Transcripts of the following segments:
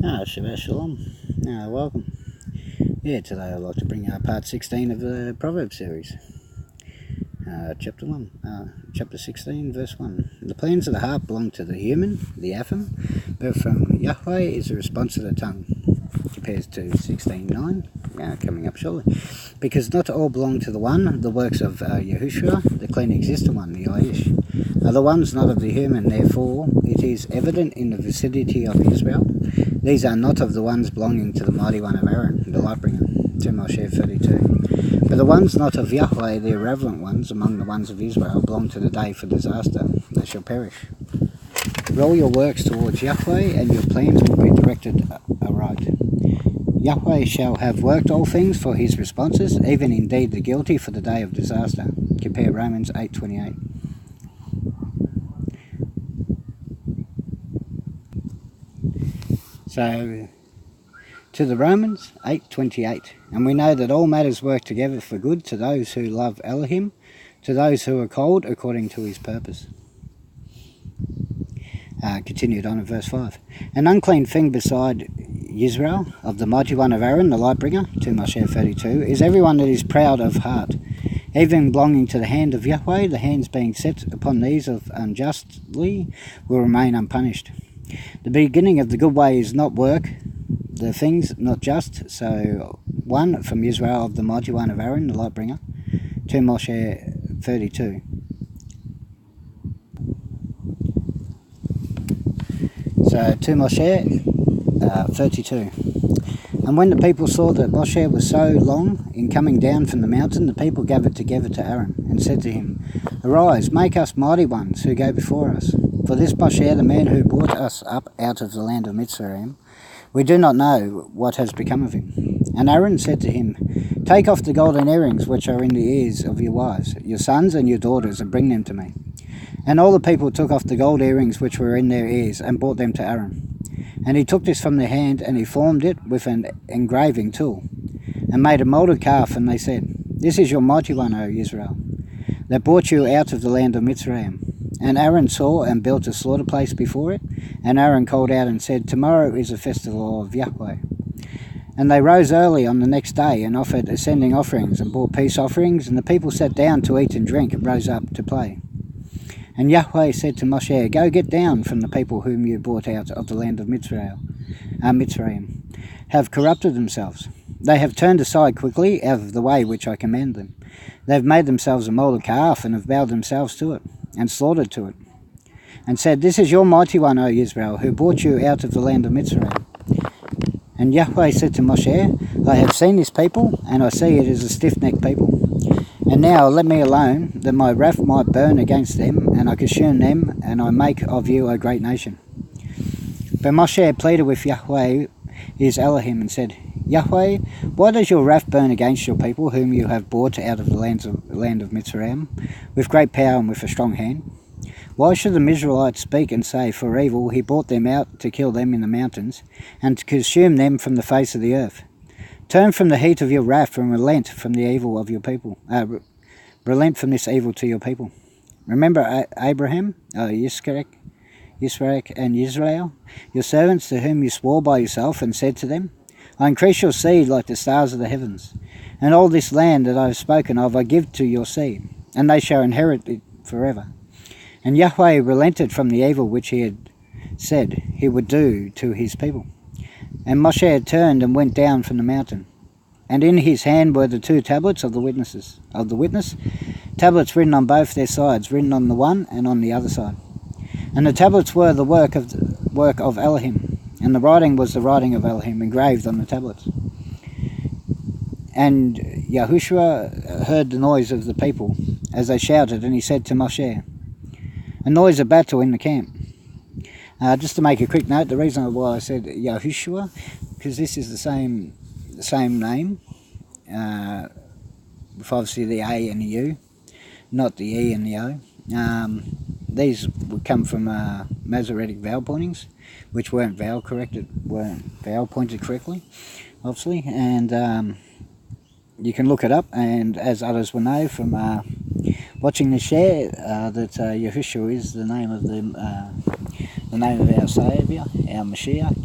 Shabbat Shalom. Welcome. Today I'd like to bring part 16 of the Proverbs series. Chapter 1, chapter 16, verse 1. The plans of the heart belong to the human, the Apham, but from Yahweh is the response of the tongue. Compares to 16:9, coming up shortly. Because not all belong to the one, the works of Yahushua, the clean existent one, the Aish, are the ones not of the human, therefore it is evident in the vicinity of Israel. These are not of the ones belonging to the mighty one of Aaron, the lightbringer, 2 Moshe 32. But the ones not of Yahweh, the irreverent ones among the ones of Israel, belong to the day for disaster, they shall perish. Roll your works towards Yahweh, and your plans will be directed aright. Yahweh shall have worked all things for his responses, even indeed the guilty for the day of disaster. Compare Romans 8:28. So, to the Romans 8:28, and we know that all matters work together for good to those who love Elohim, to those who are called according to his purpose. Continued on in verse 5. An unclean thing beside Israel, of the mighty one of Aaron, the lightbringer, 2 Moshe 32, is everyone that is proud of heart, even belonging to the hand of Yahweh. The hands being set upon these of unjustly will remain unpunished. The beginning of the good way is not work, the things not just. So, 1 from Israel, of the mighty one of Aaron, the lightbringer, 2 Moshe 32. So 2 Moshe 32. And when the people saw that Moshe was so long in coming down from the mountain, the people gathered together to Aaron, and said to him, Arise, make us mighty ones who go before us. For this Moshe, the man who brought us up out of the land of Mitzrayim, we do not know what has become of him. And Aaron said to him, Take off the golden earrings which are in the ears of your wives, your sons and your daughters, and bring them to me. And all the people took off the gold earrings which were in their ears, and brought them to Aaron. And he took this from their hand, and he formed it with an engraving tool, and made a moulded calf, and they said, This is your mighty one, O Israel, that brought you out of the land of Mitzrayim. And Aaron saw and built a slaughter place before it, and Aaron called out and said, Tomorrow is a festival of Yahweh. And they rose early on the next day, and offered ascending offerings, and brought peace offerings, and the people sat down to eat and drink, and rose up to play. And Yahweh said to Moshe, Go get down from the people whom you brought out of the land of Mitzrayim, have corrupted themselves. They have turned aside quickly out of the way which I command them. They have made themselves a moulded calf, and have bowed themselves to it, and slaughtered to it, and said, This is your mighty one, O Israel, who brought you out of the land of Mitzrayim. And Yahweh said to Moshe, I have seen this people, and I see it is a stiff-necked people. And now let me alone, that my wrath might burn against them, and I consume them, and I make of you a great nation. But Moshe pleaded with Yahweh, his Elohim, and said, Yahweh, why does your wrath burn against your people, whom you have brought out of the land of Mitzrayim, with great power and with a strong hand? Why should the Israelites speak and say, For evil he brought them out to kill them in the mountains, and to consume them from the face of the earth? Turn from the heat of your wrath, and relent from the evil of your people. Relent from this evil to your people. Remember Abraham, Yitzchak, and Israel, your servants, to whom you swore by yourself, and said to them, I increase your seed like the stars of the heavens, and all this land that I have spoken of I give to your seed, and they shall inherit it forever. And Yahweh relented from the evil which he had said he would do to his people. And Moshe turned and went down from the mountain. And in his hand were the 2 tablets of the witness, tablets written on both their sides, written on the one and on the other side. And the tablets were the work of Elohim, and the writing was the writing of Elohim, engraved on the tablets. And Yahushua heard the noise of the people as they shouted, and he said to Moshe, A noise of battle in the camp. Just to make a quick note, the reason why I said Yahushua, because this is the same name, with obviously the A and the U, not the E and the O. These would come from Masoretic vowel pointings, which weren't vowel pointed correctly, obviously, and you can look it up, and as others will know from watching the share, that Yahushua is the name of our Saviour, our Mashiach.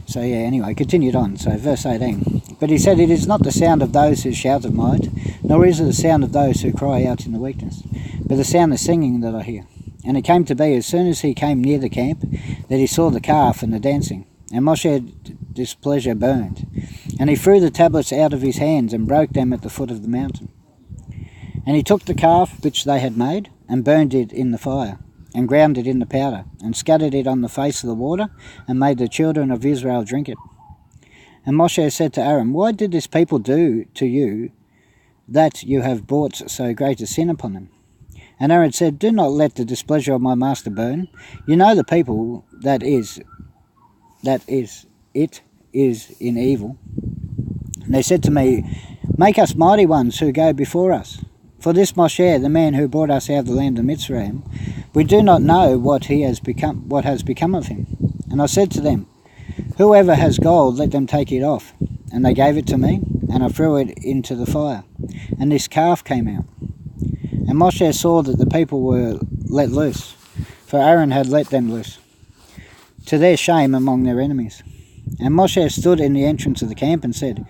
So yeah, anyway, continued on. So verse 18. But he said, it is not the sound of those who shout of might, nor is it the sound of those who cry out in the weakness, but the sound of singing that I hear. And it came to be, as soon as he came near the camp, that he saw the calf and the dancing. And Moshe's displeasure burned. And he threw the tablets out of his hands and broke them at the foot of the mountain. And he took the calf which they had made, and burned it in the fire, and ground it into powder, and scattered it on the face of the water, and made the children of Israel drink it. And Moshe said to Aaron, why did this people do to you that you have brought so great a sin upon them? And Aaron said, do not let the displeasure of my master burn. You know the people that is in evil. And they said to me, make us mighty ones who go before us. For this Moshe, the man who brought us out of the land of Mitzrayim, we do not know what has become of him. And I said to them, whoever has gold, let them take it off. And they gave it to me, and I threw it into the fire. And this calf came out. And Moshe saw that the people were let loose, for Aaron had let them loose, to their shame among their enemies. And Moshe stood in the entrance of the camp and said,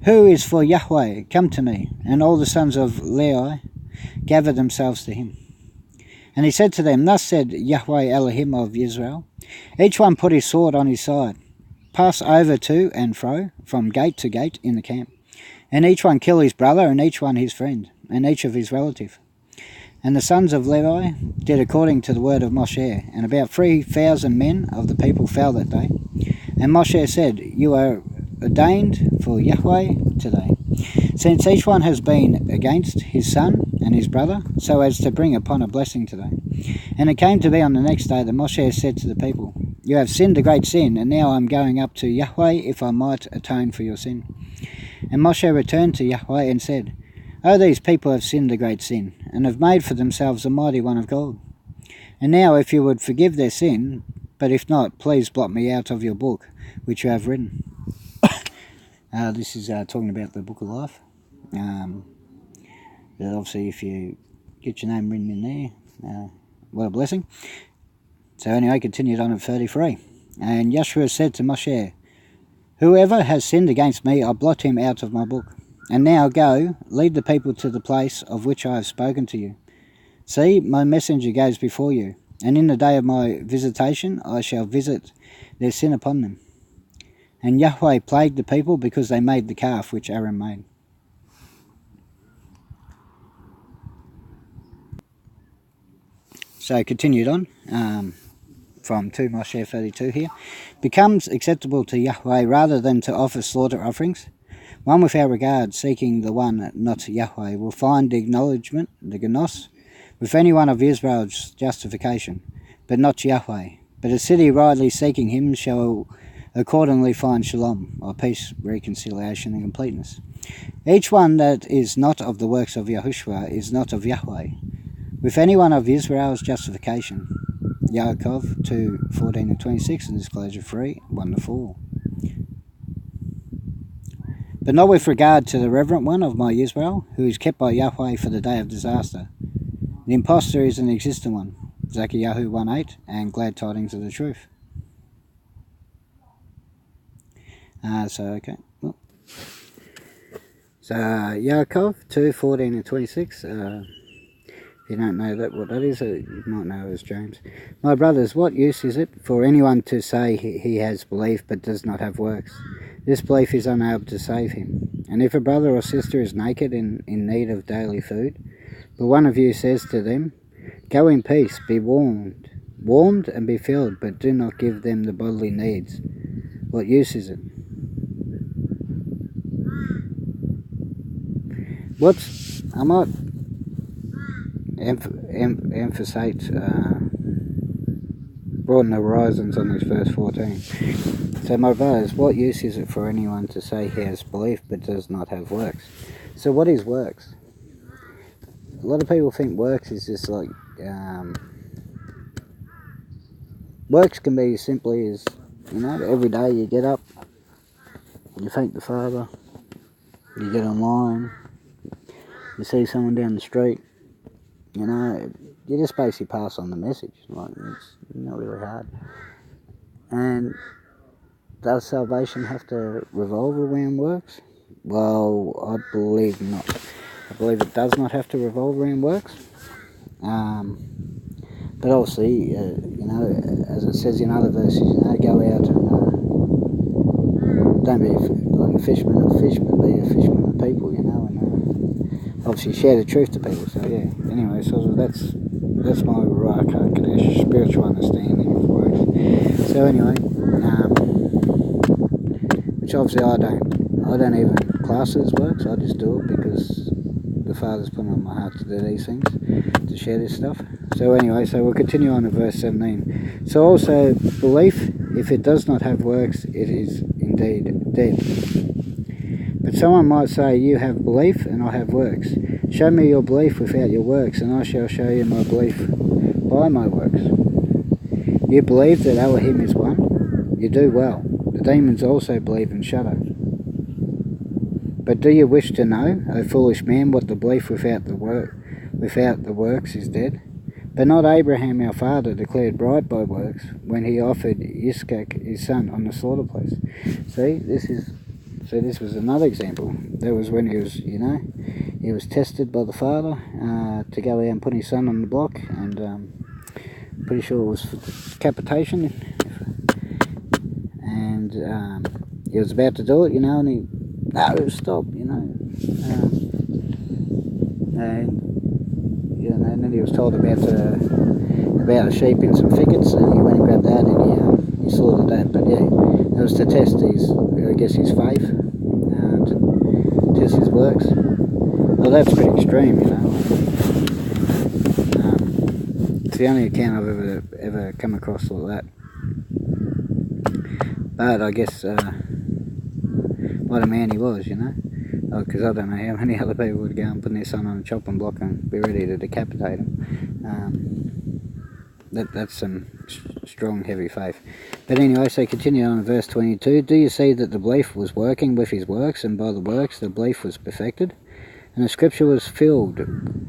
who is for Yahweh? Come to me. And all the sons of Levi gathered themselves to him. And he said to them, thus said Yahweh Elohim of Israel, each one put his sword on his side, pass over to and fro, from gate to gate in the camp, and each one kill his brother, and each one his friend, and each of his relative. And the sons of Levi did according to the word of Moshe, and about 3,000 men of the people fell that day. And Moshe said, you are ordained for Yahweh today, since each one has been against his son and his brother, so as to bring upon a blessing today. And it came to be on the next day that Moshe said to the people, you have sinned a great sin, and now I am going up to Yahweh if I might atone for your sin. And Moshe returned to Yahweh and said, oh, these people have sinned a great sin, and have made for themselves a mighty one of gold. And now if you would forgive their sin, but if not, please blot me out of your book, which you have written. This is talking about the Book of Life. That obviously if you get your name written in there, what a blessing. So anyway, continued on at 33. And Yeshua said to Moshe, whoever has sinned against me, I'll blot him out of my book. And now go, lead the people to the place of which I have spoken to you. See, my messenger goes before you, and in the day of my visitation I shall visit their sin upon them. And Yahweh plagued the people because they made the calf which Aaron made. So continued on, from 2 Moshe 32 here. Becomes acceptable to Yahweh rather than to offer slaughter offerings. One without regard, seeking the one, not Yahweh, will find the acknowledgement, the genos, with any one of Israel's justification, but not Yahweh. But a city rightly seeking him shall accordingly find shalom, or peace, reconciliation, and completeness. Each one that is not of the works of Yahushua is not of Yahweh. With any one of Israel's justification. Yaakov 2:14-26 and Disclosure 3:1-4. But not with regard to the reverent one of my Israel, who is kept by Yahweh for the day of disaster. The impostor is an existent one. Zechariah 1:8 and Glad Tidings of the Truth. Okay. Well. So Yaakov 2:14-26. If you don't know what that is, you might know it as James. My brothers, what use is it for anyone to say he has belief but does not have works? This belief is unable to save him. And if a brother or sister is naked and in need of daily food, but one of you says to them, go in peace, be warmed and be filled, but do not give them the bodily needs, what use is it? I might emphasize broaden the horizons on this verse 14. So my brothers, what use is it for anyone to say he has belief but does not have works? So what is works? A lot of people think works is just like works can be simply as, every day you get up, you thank the Father, you get online, you see someone down the street, you just basically pass on the message. Like, it's not really hard. And does salvation have to revolve around works? Well, I believe not. I believe it does not have to revolve around works. But obviously, as it says in other verses, go out and don't be like a fisherman of fish, but be a fisherman of people, and obviously share the truth to people. So yeah. Anyway, so that's my Ruach HaKodesh spiritual understanding of works. So anyway, which obviously I don't even class it as works. I just do it because the Father's put it on my heart to do these things, to share this stuff. So anyway, so we'll continue on to verse 17. So also belief, if it does not have works, it is indeed dead. But someone might say, you have belief and I have works. Show me your belief without your works, and I shall show you my belief by my works. You believe that Elohim is one? You do well. The demons also believe and shudder. But do you wish to know, O foolish man, what the belief without the works is dead? But not Abraham our father declared right by works when he offered Yitzchak his son on the slaughter place. See, this was another example. That was when he was tested by the Father to go out and put his son on the block, and pretty sure it was for decapitation. And he was about to do it, and he stop, and then he was told about a sheep in some thickets, and he went and grabbed that, and he slaughtered that. But yeah, that was to test his faith, to test his works. Well, that's pretty extreme, It's the only account I've ever come across like that. But I guess what a man he was, because I don't know how many other people would go and put their son on a chopping block and be ready to decapitate him. That's some strong, heavy faith. But anyway, so continue on in verse 22. Do you see that the belief was working with his works, and by the works the belief was perfected? And the scripture was filled,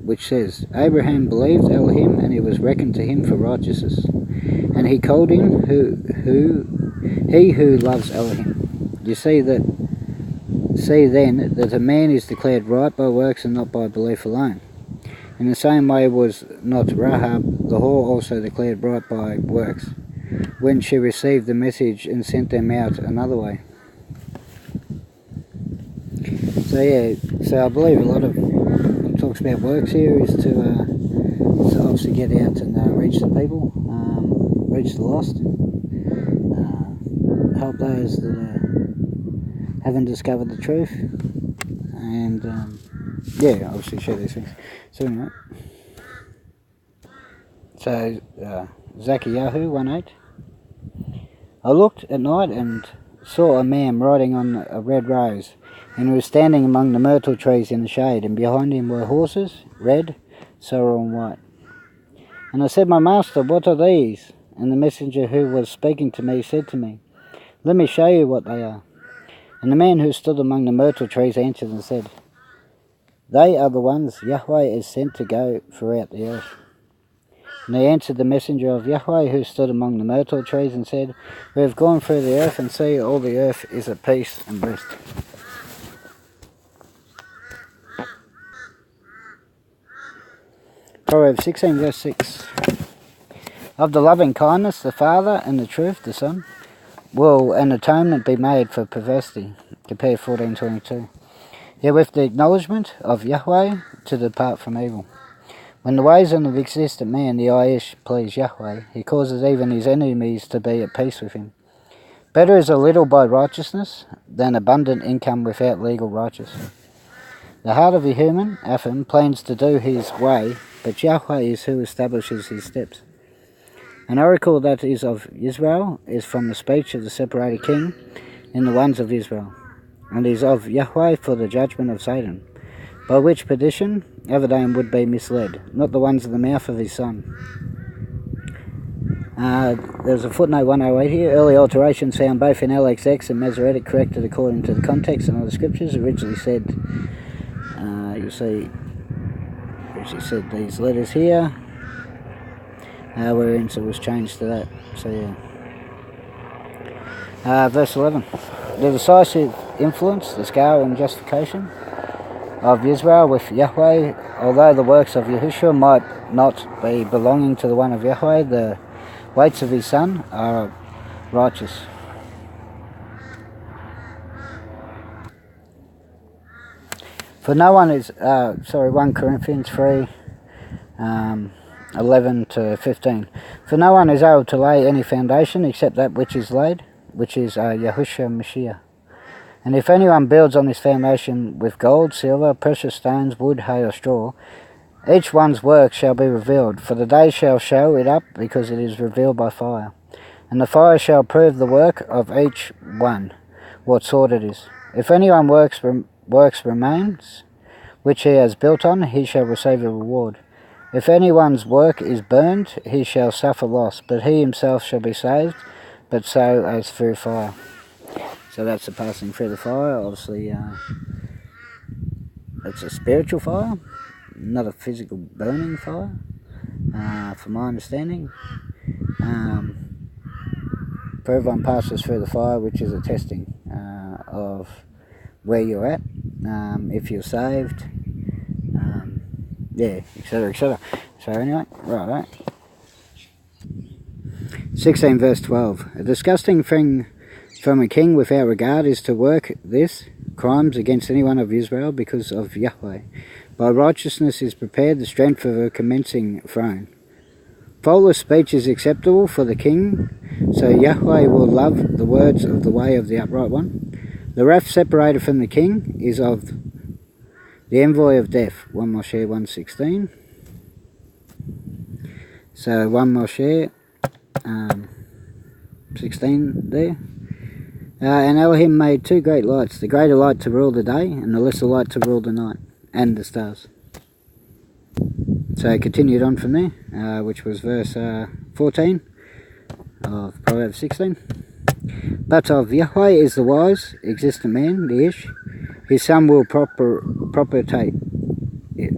which says, Abraham believed Elohim, and it was reckoned to him for righteousness. And he called him he who loves Elohim. You see then that a man is declared right by works and not by belief alone. In the same way was not Rahab the whore also declared right by works, when she received the message and sent them out another way. So yeah, so I believe a lot of what talks about works here is to obviously get out and reach the people, reach the lost, help those that haven't discovered the truth, and obviously share these things. So anyway, Zacchaeus 1:8. I looked at night and saw a man riding on a red rose, and he was standing among the myrtle trees in the shade, and behind him were horses, red, sorrel and white. And I said, My master, what are these? And the messenger who was speaking to me said to me, Let me show you what they are. And the man who stood among the myrtle trees answered and said, They are the ones Yahweh is sent to go throughout the earth. And they answered the messenger of Yahweh who stood among the myrtle trees and said, We have gone through the earth, and see, all the earth is at peace and rest. Proverbs 16 verse 6. Of the loving kindness the Father, and the truth the Son, will an atonement be made for perversity. Compare 14:22. Yet with the acknowledgement of Yahweh to depart from evil. When the ways of existent man, the Aish, please Yahweh, he causes even his enemies to be at peace with him. Better is a little by righteousness than abundant income without legal righteousness. The heart of the human, Apham, plans to do his way, but Yahweh is who establishes his steps. An oracle that is of Israel is from the speech of the separated king in the ones of Israel, and is of Yahweh for the judgment of Satan, by which perdition Avadam would be misled, not the ones of the mouth of his son. There's a footnote 108 here. Early alterations found both in LXX and Masoretic corrected according to the context and other scriptures. Originally said, originally said these letters here, wherein it was changed to that. So yeah. Verse 11. The decisive influence, the scale and justification of Israel with Yahweh, although the works of Yahushua might not be belonging to the one of Yahweh, the weights of his son are righteous. For no one is, 1 Corinthians 3, 11 to 15. For no one is able to lay any foundation except that which is laid, which is Yahushua Mashiach. And if anyone builds on this foundation with gold, silver, precious stones, wood, hay, or straw, each one's work shall be revealed, for the day shall show it up, because it is revealed by fire. And the fire shall prove the work of each one, what sort it is. If anyone works remains, which he has built on, he shall receive a reward. If anyone's work is burned, he shall suffer loss, but he himself shall be saved, but so as through fire. So that's the passing through the fire. Obviously, it's a spiritual fire, not a physical burning fire, from my understanding. For everyone passes through the fire, which is a testing of where you're at, if you're saved, etc., etc. So anyway, right. 16 verse 12. A disgusting thing from a king without regard is to work this, crimes against anyone of Israel because of Yahweh. By righteousness is prepared the strength of a commencing throne. Faultless speech is acceptable for the king, so Yahweh will love the words of the way of the upright one. The wrath separated from the king is of the envoy of death. 1 Moshe 1:16. So 1 Moshe 16 there. And Elohim made two great lights, the greater light to rule the day, and the lesser light to rule the night, and the stars. So it continued on from there, which was verse 14 of Proverbs 16. But of Yahweh is the wise, existent man, the Ish. His son will propitiate it.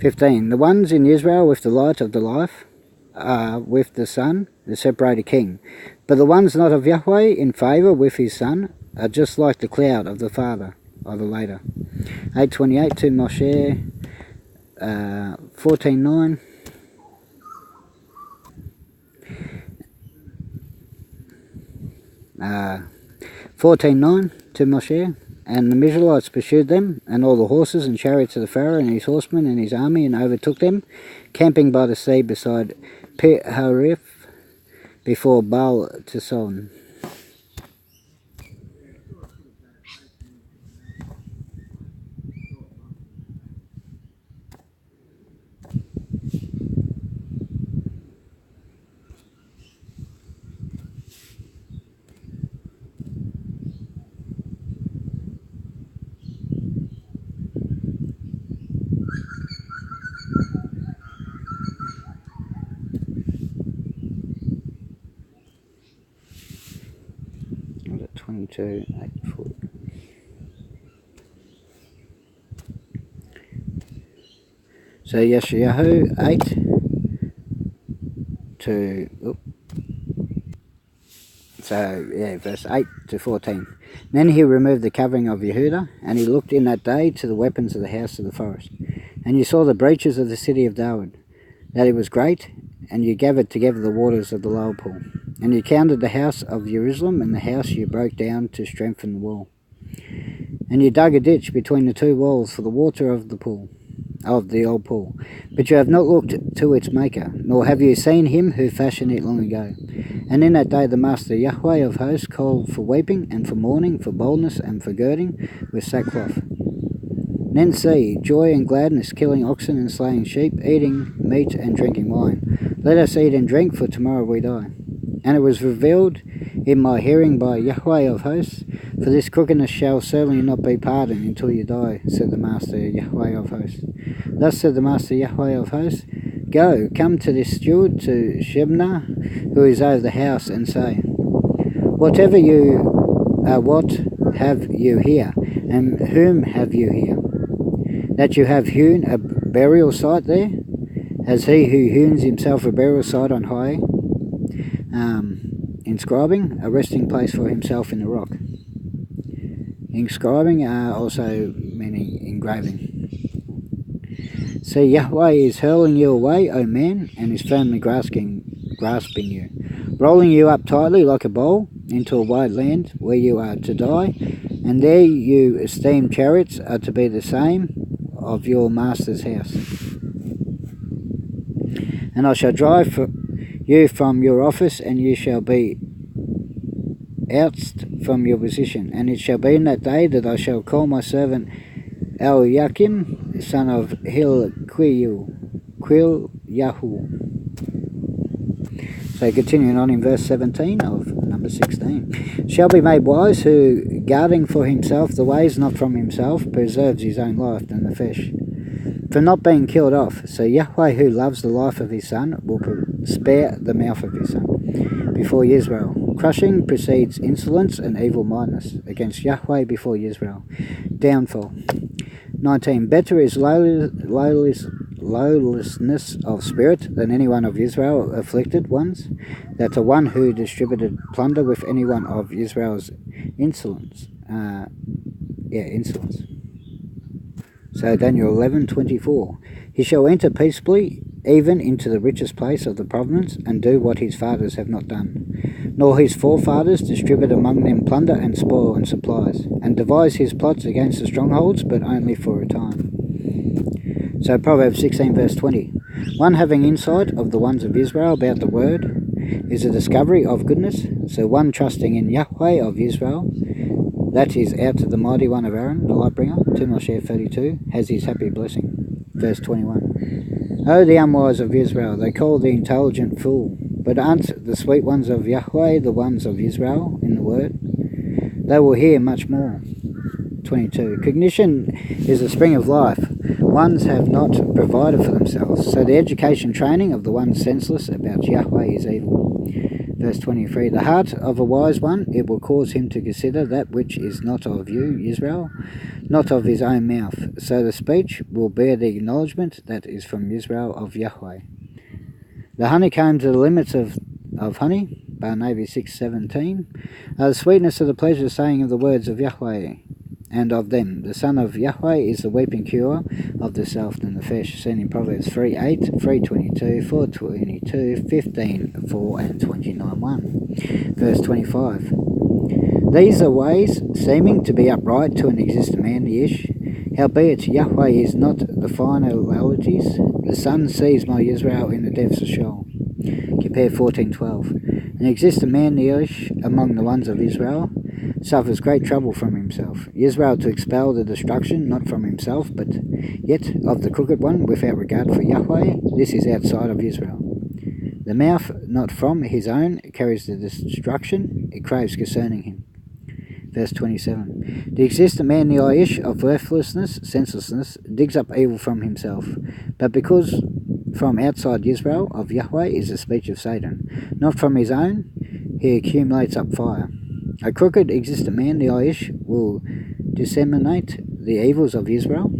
15. The ones in Israel with the light of the life are with the Son, the separated king. But the ones not of Yahweh in favour with his Son are just like the cloud of the Father of the later. 8:28 to Moshe 14:9. 14:9 to Moshe. And the Israelites pursued them, and all the horses and chariots of the Pharaoh and his horsemen and his army, and overtook them, camping by the sea beside Pi-Harif, before Baal Tison. Was it 22, 8, 40? So Yeshayahu 8 to... verse 8 to 14. Then he removed the covering of Yehuda, and he looked in that day to the weapons of the house of the forest. And you saw the breaches of the city of David, that it was great, and you gathered together the waters of the lower pool. And you counted the house of Jerusalem, and the house you broke down to strengthen the wall. And you dug a ditch between the two walls for the water of the pool, of the old pool. But you have not looked to its maker, nor have you seen him who fashioned it long ago. And in that day the Master Yahweh of hosts called for weeping, and for mourning, for boldness, and for girding with sackcloth. Then see, joy and gladness, killing oxen and slaying sheep, eating meat and drinking wine. Let us eat and drink, for tomorrow we die. And it was revealed in my hearing by Yahweh of hosts, for this crookedness shall certainly not be pardoned until you die, said the Master Yahweh of hosts. Thus said the Master Yahweh of hosts, Go, come to this steward, to Shebna, who is over the house, and say, What have you here, and whom have you here? That you have hewn a burial site there, as he who hews himself a burial site on high, inscribing a resting place for himself in the rock. Inscribing are also meaning engraving. See, Yahweh is hurling you away, O man, and is firmly grasping you, rolling you up tightly like a bowl into a wide land where you are to die, and there you esteemed chariots are to be the same of your master's house. And I shall drive you from your office, and you shall be ousted from your position. And it shall be in that day that I shall call my servant Eliakim, son of Hilkiah. So continuing on in verse 17 of number 16. Shall be made wise who, guarding for himself the ways not from himself, preserves his own life than the fish, for not being killed off. So Yahweh, who loves the life of his son, will spare the mouth of his son before Israel. Crushing precedes insolence and evil-mindedness against Yahweh before Israel. Downfall. 19. Better is lowlessness of spirit than any one of Israel afflicted ones, that the one who distributed plunder with any one of Israel's insolence. Insolence. So Daniel 11:24. He shall enter peaceably even into the richest place of the province, and do what his fathers have not done, nor his forefathers distribute among them plunder and spoil and supplies, and devise his plots against the strongholds, but only for a time. So Proverbs 16 verse 20. One having insight of the ones of Israel about the word is a discovery of goodness, so one trusting in Yahweh of Israel, that is out to the mighty one of Aaron, the lightbringer, 2 Moshe 32, has his happy blessing. Verse 21. O the unwise of Israel, they call the intelligent fool, but aren't the sweet ones of Yahweh the ones of Israel in the word? They will hear much more. 22. Cognition is the spring of life. Ones have not provided for themselves, so the education training of the ones senseless about Yahweh is evil. Verse 23. The heart of a wise one, it will cause him to consider that which is not of you, Israel, not of his own mouth. So the speech will bear the acknowledgement that is from Israel of Yahweh. The honeycomb to the limits of honey, Bar Navy 6:17, are the sweetness of the pleasure saying of the words of Yahweh, and of them the son of Yahweh is the weeping cure of the self than the fish, seen in Proverbs 3:8, 3:22, 4:22, 15:4, and 29:1. Verse 25. These are ways seeming to be upright to an existing man, the Ish. Howbeit Yahweh is not the finalities. The sun sees my Israel in the depths of Sheol. Compare 14:12. An existing man, the Ish, among the ones of Israel, suffers great trouble from himself. Israel to expel the destruction, not from himself, but yet of the crooked one, without regard for Yahweh. This is outside of Israel. The mouth, not from his own, carries the destruction, it craves concerning him. Verse 27. The existent man, the Ish, of worthlessness, senselessness, digs up evil from himself. But because from outside Israel of Yahweh is the speech of Satan, not from his own, he accumulates up fire. A crooked existent man, the Ish, will disseminate the evils of Israel.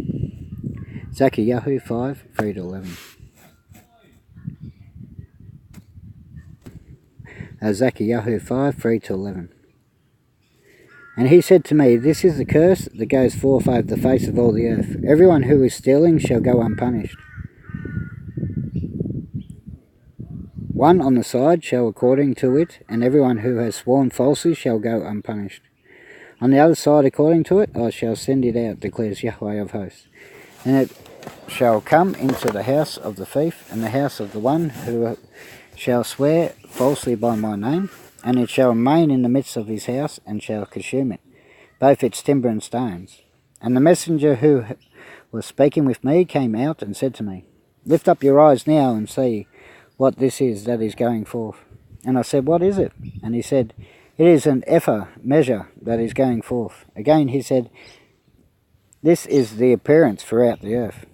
Zechariah 5, 3-11. Zechariah 5, 3-11. And he said to me, this is the curse that goes forth over the face of all the earth. Everyone who is stealing shall go unpunished. One on the side shall according to it, and everyone who has sworn falsely shall go unpunished. On the other side according to it, I shall send it out, declares Yahweh of hosts. And it shall come into the house of the thief, and the house of the one who shall swear falsely by my name, and it shall remain in the midst of his house, and shall consume it, both its timber and stones. And the messenger who was speaking with me came out and said to me, lift up your eyes now and see what this is that is going forth. And I said, what is it? And he said, it is an ephah measure that is going forth. Again he said, this is the appearance throughout the earth.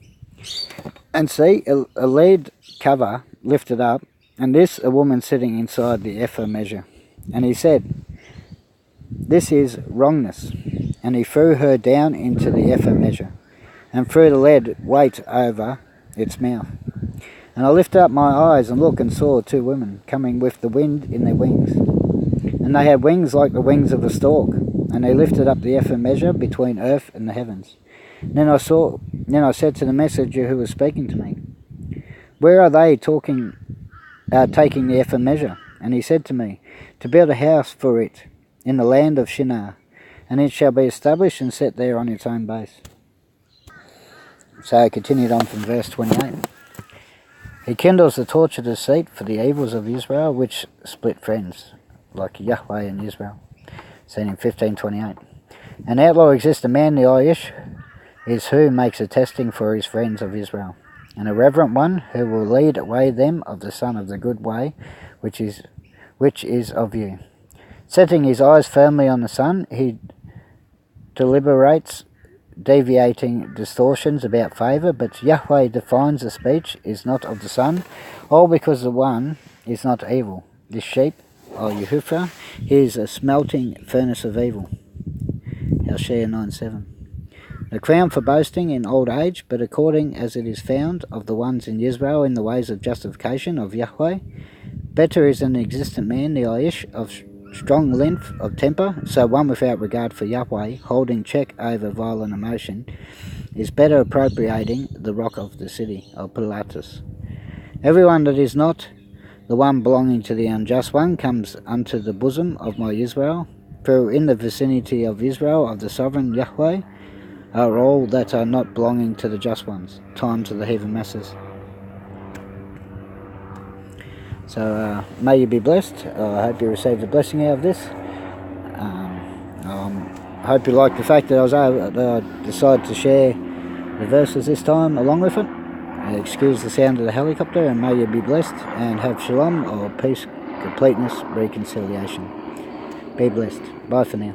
And see, a lead cover lifted up, and this a woman sitting inside the ephah measure. And he said, this is wrongness. And he threw her down into the ephah measure, and threw the lead weight over its mouth. And I lifted up my eyes and looked, and saw two women coming with the wind in their wings. and they had wings like the wings of a stork, and they lifted up the ephah measure between earth and the heavens. Then I said to the messenger who was speaking to me, "Where are they taking the ephah measure?" And he said to me, "To build a house for it in the land of Shinar, and it shall be established and set there on its own base." So I continued on from verse 28. He kindles the torch of deceit for the evils of Israel, which split friends, like Yahweh and Israel. Seen in 15:28. An outlaw exists, a man, the Aish, is who makes a testing for his friends of Israel, and a reverent one who will lead away them of the son of the good way, which is of you. Setting his eyes firmly on the sun, he deliberates, deviating distortions about favour, but Yahweh defines the speech is not of the sun, all because the one is not evil. This sheep, or Yehuphah, is a smelting furnace of evil. Hosea 9:7. The crown for boasting in old age, but according as it is found of the ones in Israel in the ways of justification of Yahweh. Better is an existent man, the Aish, of strong length of temper, so one without regard for Yahweh, holding check over violent emotion, is better appropriating the rock of the city, of Pilatus. Everyone that is not the one belonging to the unjust one comes unto the bosom of my Israel, for in the vicinity of Israel of the sovereign Yahweh are all that are not belonging to the just ones, times of the heathen masses. So may you be blessed. I hope you received a blessing out of this. I hope you like the fact that I decided to share the verses this time along with it. Excuse the sound of the helicopter, and may you be blessed and have shalom, or peace, completeness, reconciliation. Be blessed. Bye for now.